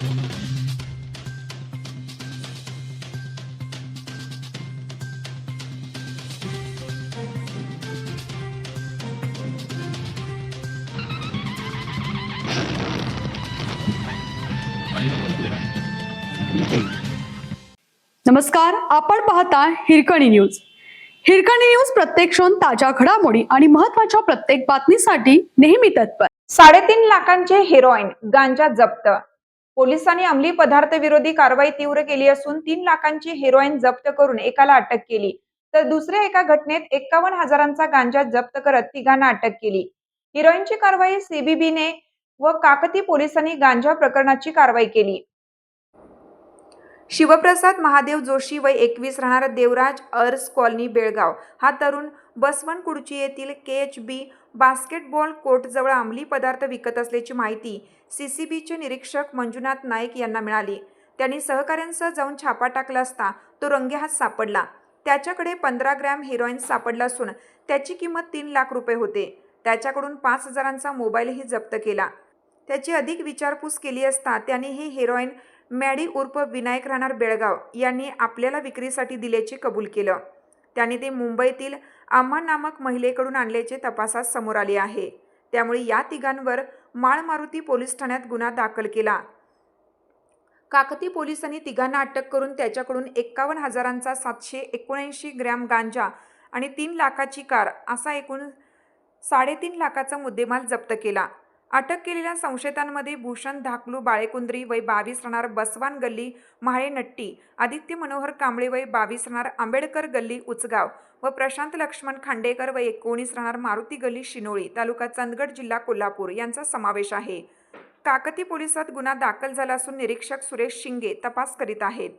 नमस्कार, आपण पाहता हिरकणी न्यूज. हिरकणी न्यूज प्रत्येक क्षण ताज्या घडामोडी आणि महत्त्वाच्या प्रत्येक बातमीसाठी नेहमी तत्पर. 3.5 लाखांचे हेरोईन गांजा जप्त. पोलिसांनी अंमली पदार्थ विरोधी कारवाई तीव्र केली असून 3 लाखांची हेरोईन जप्त करून एकाला अटक केली, तर दुसऱ्या एका घटनेत 51,000चा गांजा जप्त करत तिघांना अटक केली. हेरोईनची कारवाई सीबीबीने व काकती पोलिसांनी गांजा प्रकरणाची कारवाई केली. शिवप्रसाद महादेव जोशी वय 21 राहणार देवराज अर्स कॉलनी बेळगाव हा तरुण बसवनकुर्ची येथील KHB बास्केटबॉल कोर्टजवळ अंमली पदार्थ विकत असल्याची माहिती CCBचे निरीक्षक मंजुनाथ नाईक यांना मिळाली. त्यांनी सहकाऱ्यांसह जाऊन छापा टाकला असता तो रंगेहात सापडला. त्याच्याकडे 15 ग्रॅम हेरोईन सापडला असून त्याची किंमत 3 लाख रुपये होते. त्याच्याकडून 5,000चा मोबाईलही जप्त केला. त्याची अधिक विचारपूस केली असता त्यांनी हे हेरोईन मॅडी उर्फ विनायक राहणार बेळगाव यांनी आपल्याला विक्रीसाठी दिल्याचे कबूल केलं. त्यांनी ते मुंबईतील आम्हा नामक महिलेकडून आणल्याचे तपासात समोर आले आहे. त्यामुळे या तिघांवर माळमारुती पोलीस ठाण्यात गुन्हा दाखल केला. काकती पोलिसांनी तिघांना अटक करून त्याच्याकडून 51,000चा 779 ग्रॅम गांजा आणि 3 लाखाची कार असा एकूण 3.5 लाखाचा मुद्देमाल जप्त केला. अटक केलेल्या संशयितांमध्ये भूषण धाकलू बाळेकुंद्री वय 22 राहणार बसवान गल्ली म्हाळे नट्टी, आदित्य मनोहर कांबळे वय 22 राहणार आंबेडकर गल्ली उचगाव व प्रशांत लक्ष्मण खांडेकर वय 19 राहणार मारुती गल्ली शिनोळी तालुका चंदगड जिल्हा कोल्हापूर यांचा समावेश आहे. काकती पोलिसात गुन्हा दाखल झाला असून निरीक्षक सुरेश शिंगे तपास करीत आहेत.